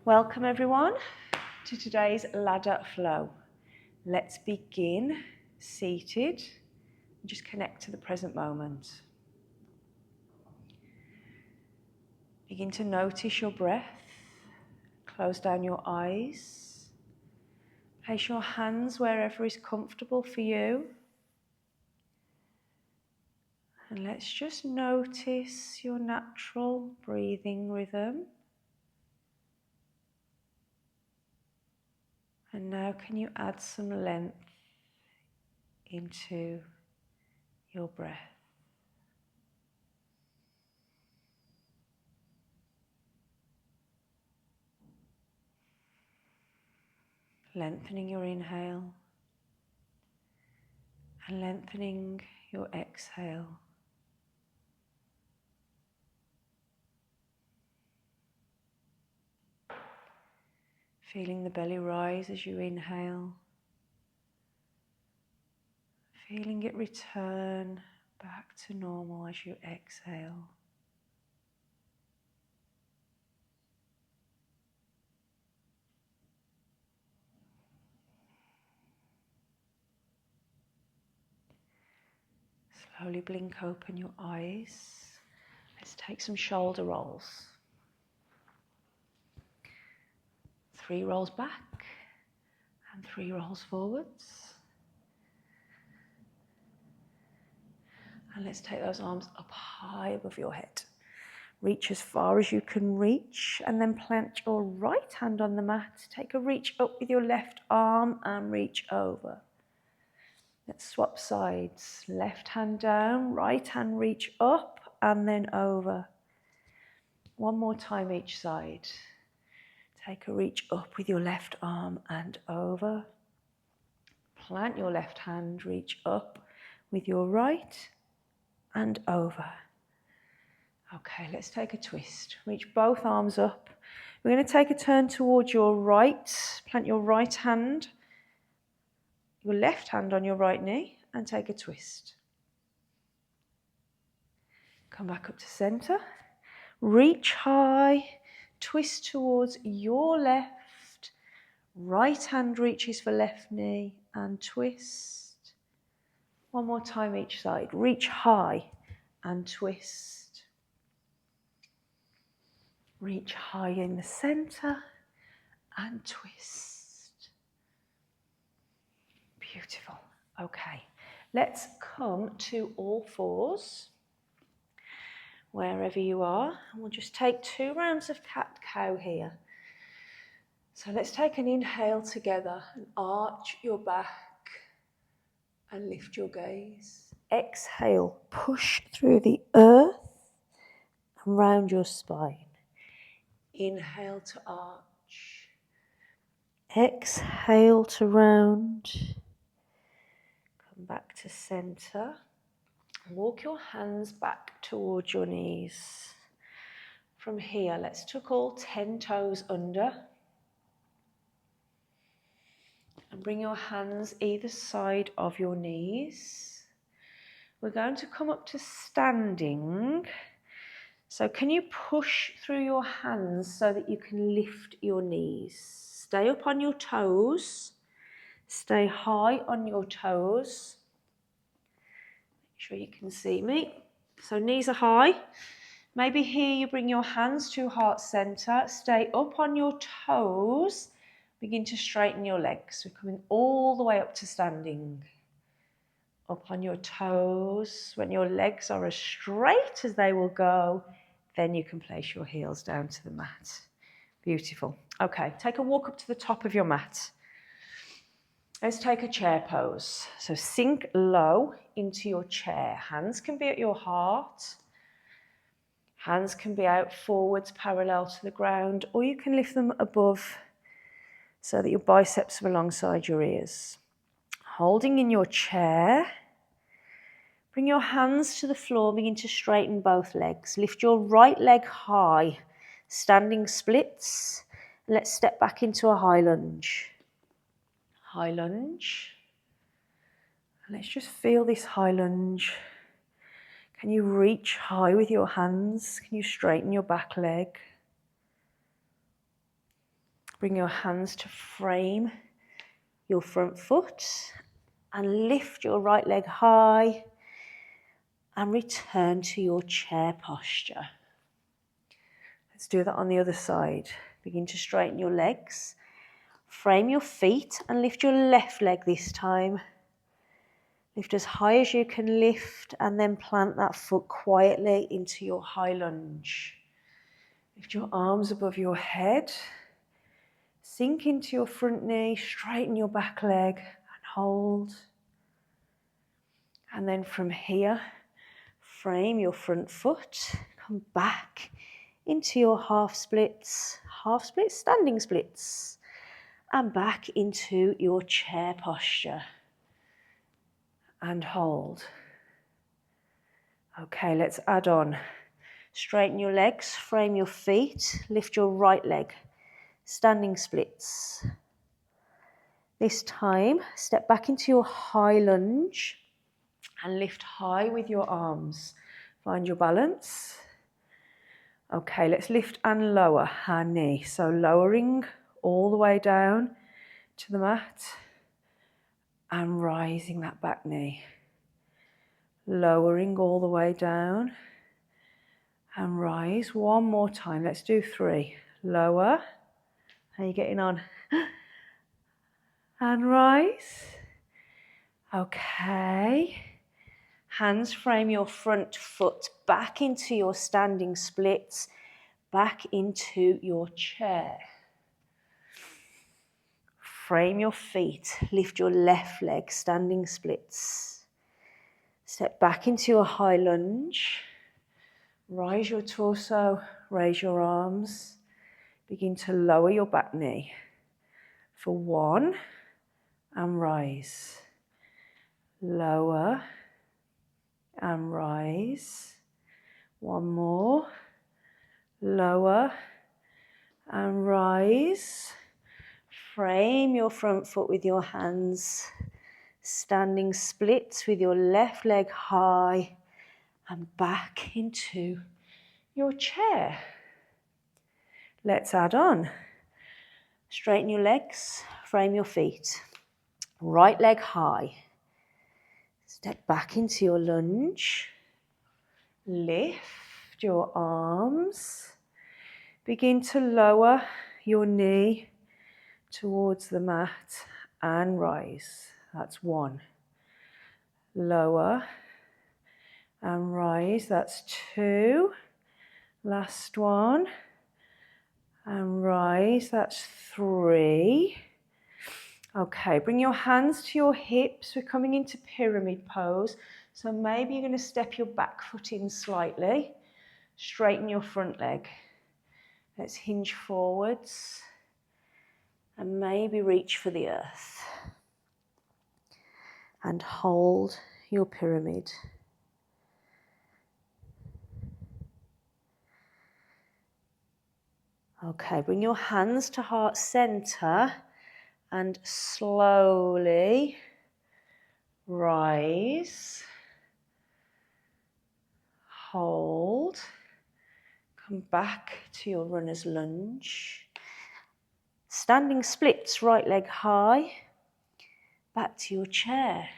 Welcome everyone to today's ladder flow. Let's begin seated and just connect to the present moment. Begin to notice your breath. Close down your eyes. Place your hands wherever is comfortable for you. And let's just notice your natural breathing rhythm. And now can you add some length into your breath? Lengthening your inhale and lengthening your exhale. Feeling the belly rise as you inhale. Feeling it return back to normal as you exhale. Slowly blink open your eyes. Let's take some shoulder rolls. 3 rolls back and 3 rolls forwards. And let's take those arms up high above your head. Reach as far as you can reach and then plant your right hand on the mat. Take a reach up with your left arm and reach over. Let's swap sides. Left hand down, right hand reach up and then over. One more time each side. Take a reach up with your left arm and over. Plant your left hand, reach up with your right and over. Okay, let's take a twist. Reach both arms up. We're going to take a turn towards your right. Plant your right hand, your left hand on your right knee and take a twist. Come back up to center. Reach high, twist towards your left. Right hand reaches for left knee and twist. One more time each side. Reach high and twist. Reach high in the center and twist. Beautiful. Okay, let's come to all fours, wherever you are. And we'll just take 2 rounds of cat-cow here. So let's take an inhale together and arch your back and lift your gaze. Exhale, push through the earth and round your spine. Inhale to arch. Exhale to round. Come back to center. Walk your hands back towards your knees. From here, let's tuck all 10 toes under. And bring your hands either side of your knees. We're going to come up to standing. So can you push through your hands so that you can lift your knees? Stay up on your toes. Stay high on your toes. Make sure you can see me. So knees are high. Maybe here you bring your hands to heart center. Stay up on your toes. Begin to straighten your legs. We're coming all the way up to standing. Up on your toes. When your legs are as straight as they will go, then you can place your heels down to the mat. Beautiful. Okay, take a walk up to the top of your mat. Let's take a chair pose. So sink low into your chair. Hands can be at your heart. Hands can be out forwards, parallel to the ground, or you can lift them above so that your biceps are alongside your ears. Holding in your chair, bring your hands to the floor, begin to straighten both legs. Lift your right leg high, standing splits. Let's step back into a high lunge. High lunge. Let's just feel this high lunge. Can you reach high with your hands? Can you straighten your back leg? Bring your hands to frame your front foot and lift your right leg high and return to your chair posture. Let's do that on the other side. Begin to straighten your legs. Frame your feet and lift your left leg this time. Lift as high as you can lift and then plant that foot quietly into your high lunge. Lift your arms above your head. Sink into your front knee, straighten your back leg and hold. And then from here, frame your front foot, come back into your half splits, standing splits, and back into your chair posture. And hold. Okay, let's add on. Straighten your legs, frame your feet, lift your right leg, standing splits. This time, step back into your high lunge and lift high with your arms. Find your balance. Okay, let's lift and lower our knee. So lowering all the way down to the mat and rising that back knee. Lowering all the way down and rise. One more time. Let's do 3. Lower. How are you getting on? And rise. Okay. Hands frame your front foot back into your standing splits, back into your chair. Frame your feet. Lift your left leg, standing splits. Step back into your high lunge. Rise your torso, raise your arms. Begin to lower your back knee. For 1, and rise. Lower and rise. 1 more. Lower and rise. Frame your front foot with your hands. Standing splits with your left leg high and back into your chair. Let's add on. Straighten your legs, frame your feet. Right leg high. Step back into your lunge. Lift your arms. Begin to lower your knee towards the mat and rise. That's 1. Lower and rise. That's 2. Last one. And rise. That's 3. Okay, bring your hands to your hips. We're coming into pyramid pose. So maybe you're going to step your back foot in slightly. Straighten your front leg. Let's hinge forwards. And maybe reach for the earth. And hold your pyramid. Okay, bring your hands to heart center and slowly rise, hold, come back to your runner's lunge. Standing splits, right leg high, back to your chair.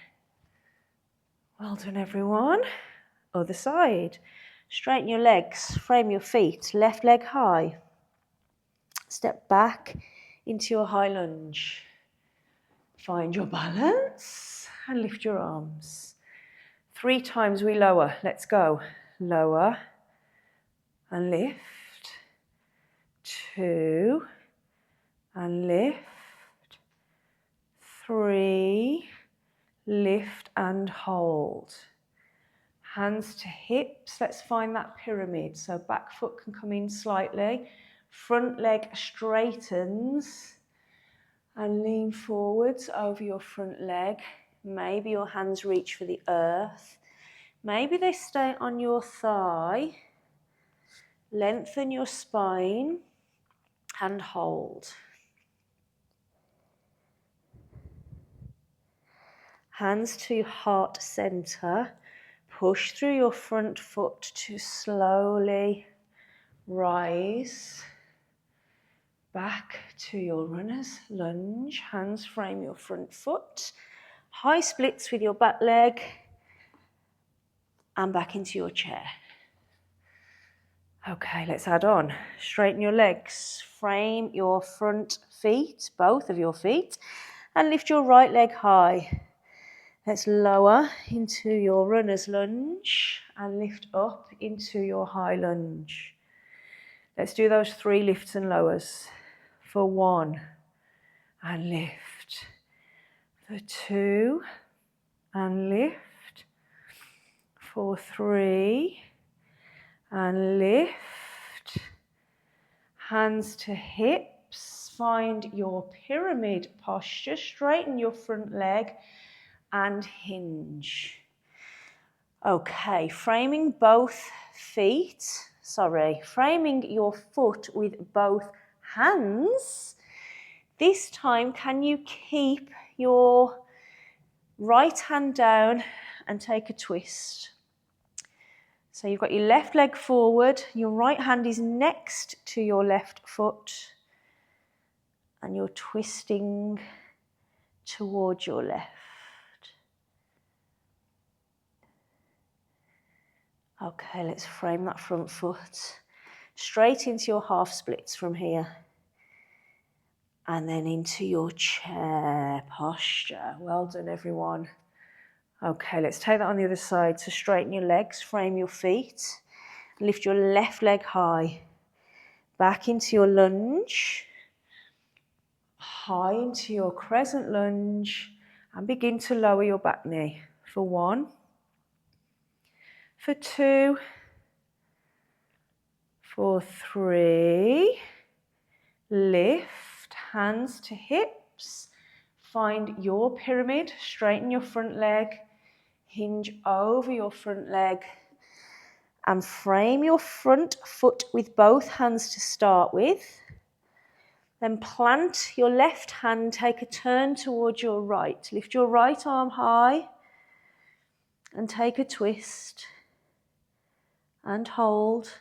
Well done, everyone. Other side. Straighten your legs, frame your feet, left leg high. Step back into your high lunge. Find your balance and lift your arms. 3 times we lower. Let's go. Lower and lift. 2 and lift. 3, lift and hold. Hands to hips. Let's find that pyramid. So back foot can come in slightly. Front leg straightens and lean forwards over your front leg. Maybe your hands reach for the earth. Maybe they stay on your thigh. Lengthen your spine and hold. Hands to heart center. Push through your front foot to slowly rise. Back to your runner's lunge. Hands frame your front foot. High splits with your back leg. And back into your chair. Okay, let's add on. Straighten your legs. Frame your front feet, both of your feet. And lift your right leg high. Let's lower into your runner's lunge and lift up into your high lunge. Let's do those 3 lifts and lowers. For 1, and lift. For 2, and lift. For 3, and lift. Hands to hips. Find your pyramid posture. Straighten your front leg and hinge. Okay, framing your foot with both hands. This time, can you keep your right hand down and take a twist? So you've got your left leg forward, your right hand is next to your left foot, and you're twisting towards your left. Okay, let's frame that front foot. Straight into your half splits from here. And then into your chair posture. Well done, everyone. Okay, let's take that on the other side. So straighten your legs, frame your feet. Lift your left leg high. Back into your lunge. High into your crescent lunge. And begin to lower your back knee. For 1. For 2. For 3. Lift, hands to hips. Find your pyramid, straighten your front leg, hinge over your front leg, and frame your front foot with both hands to start with. Then plant your left hand, take a turn towards your right. Lift your right arm high and take a twist and hold.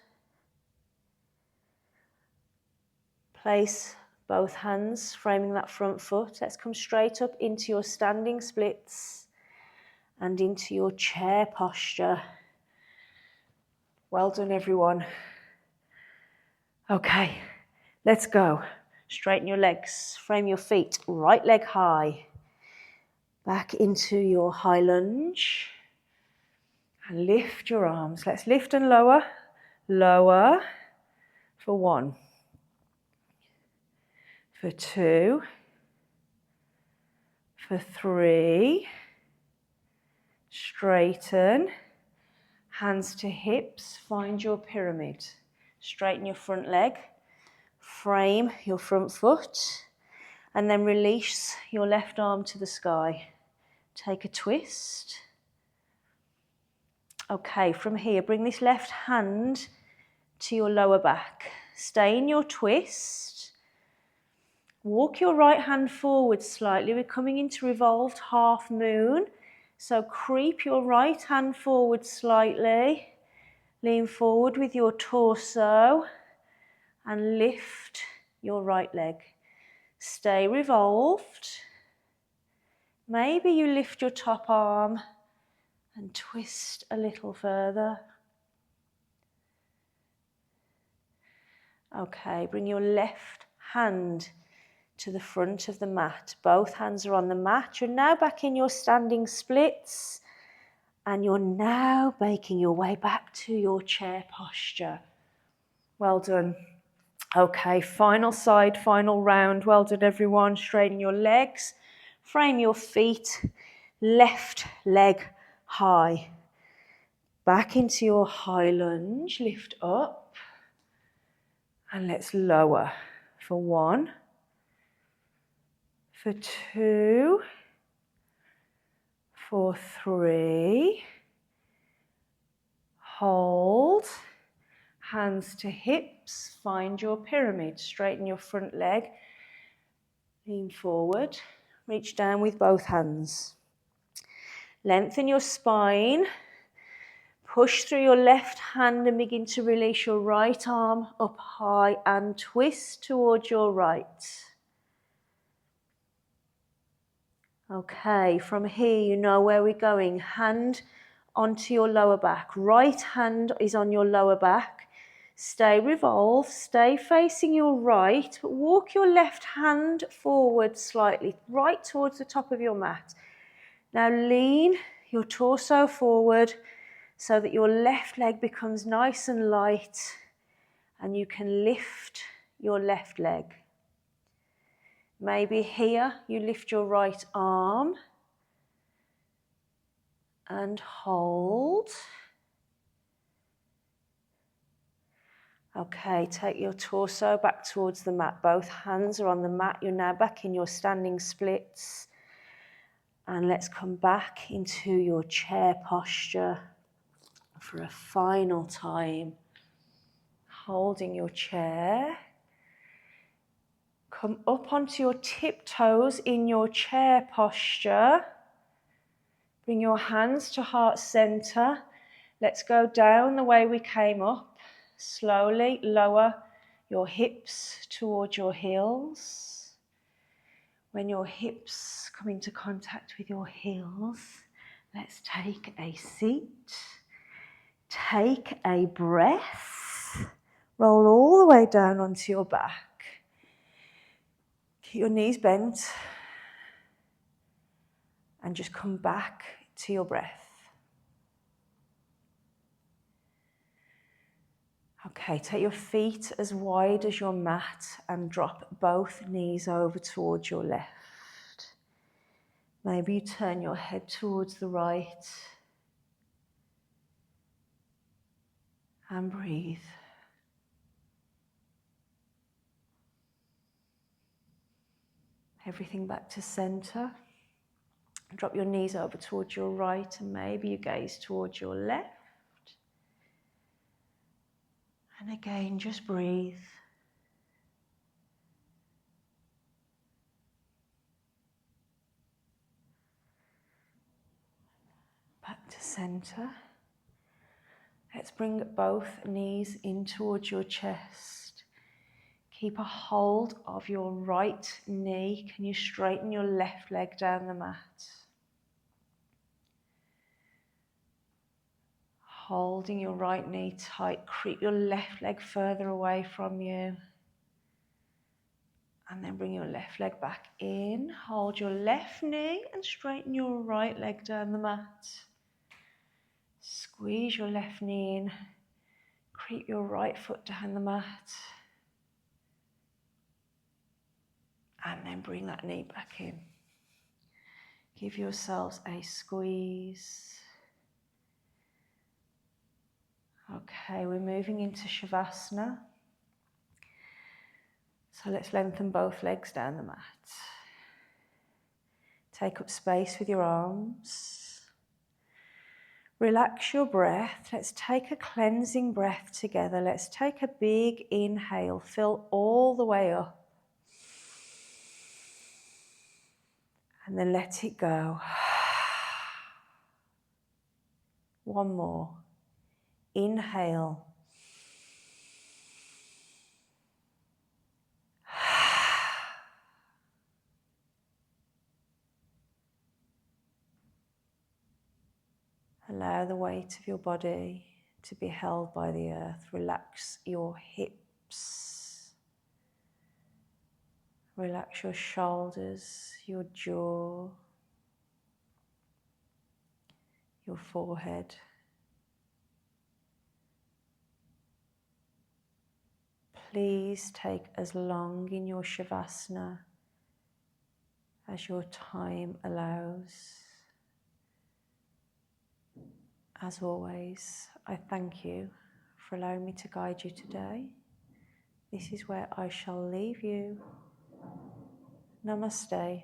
Place both hands, framing that front foot. Let's come straight up into your standing splits and into your chair posture. Well done, everyone. Okay, let's go. Straighten your legs, frame your feet, right leg high. Back into your high lunge. And lift your arms. Let's lift and lower. Lower for 1. For 2. For 3. Straighten. Hands to hips. Find your pyramid. Straighten your front leg. Frame your front foot. And then release your left arm to the sky. Take a twist. Okay, from here, bring this left hand to your lower back. Stay in your twist. Walk your right hand forward slightly. We're coming into revolved half moon. So creep your right hand forward slightly. Lean forward with your torso and lift your right leg. Stay revolved. Maybe you lift your top arm and twist a little further. Okay, bring your left hand to the front of the mat. Both hands are on the mat. You're now back in your standing splits and you're now making your way back to your chair posture. Well done. Okay, final side, final round. Well done, everyone. Straighten your legs, frame your feet, left leg high. Back into your high lunge, lift up. And let's lower for 1. For 2, for 3, hold, hands to hips, find your pyramid, straighten your front leg, lean forward, reach down with both hands. Lengthen your spine, Push through your left hand and begin to release your right arm up high and twist towards your right. Okay, from here you know where we're going. Hand onto your lower back. Right hand is on your lower back. Stay revolved, stay facing your right, but walk your left hand forward slightly, right towards the top of your mat. Now lean your torso forward so that your left leg becomes nice and light and you can lift your left leg. Maybe here you lift your right arm and hold. Okay, take your torso back towards the mat. Both hands are on the mat. You're now back in your standing splits. And let's come back into your chair posture for a final time. Holding your chair. Come up onto your tiptoes in your chair posture. Bring your hands to heart center. Let's go down the way we came up. Slowly lower your hips towards your heels. When your hips come into contact with your heels, let's take a seat. Take a breath. Roll all the way down onto your back. Keep your knees bent. And just come back to your breath. Okay, take your feet as wide as your mat and drop both knees over towards your left. Maybe you turn your head towards the right and breathe. Everything back to center. Drop your knees over towards your right and maybe you gaze towards your left. And again, just breathe. Back to center. Let's bring both knees in towards your chest. Keep a hold of your right knee. Can you straighten your left leg down the mat? Holding your right knee tight, creep your left leg further away from you. And then bring your left leg back in. Hold your left knee and straighten your right leg down the mat. Squeeze your left knee in. Creep your right foot down the mat. And then bring that knee back in. Give yourselves a squeeze. Okay, we're moving into Shavasana. So let's lengthen both legs down the mat. Take up space with your arms. Relax your breath. Let's take a cleansing breath together. Let's take a big inhale. Fill all the way up. And then let it go. One more. Inhale. Allow the weight of your body to be held by the earth. Relax your hips. Relax your shoulders, your jaw, your forehead. Please take as long in your Shavasana as your time allows. As always, I thank you for allowing me to guide you today. This is where I shall leave you. Namaste.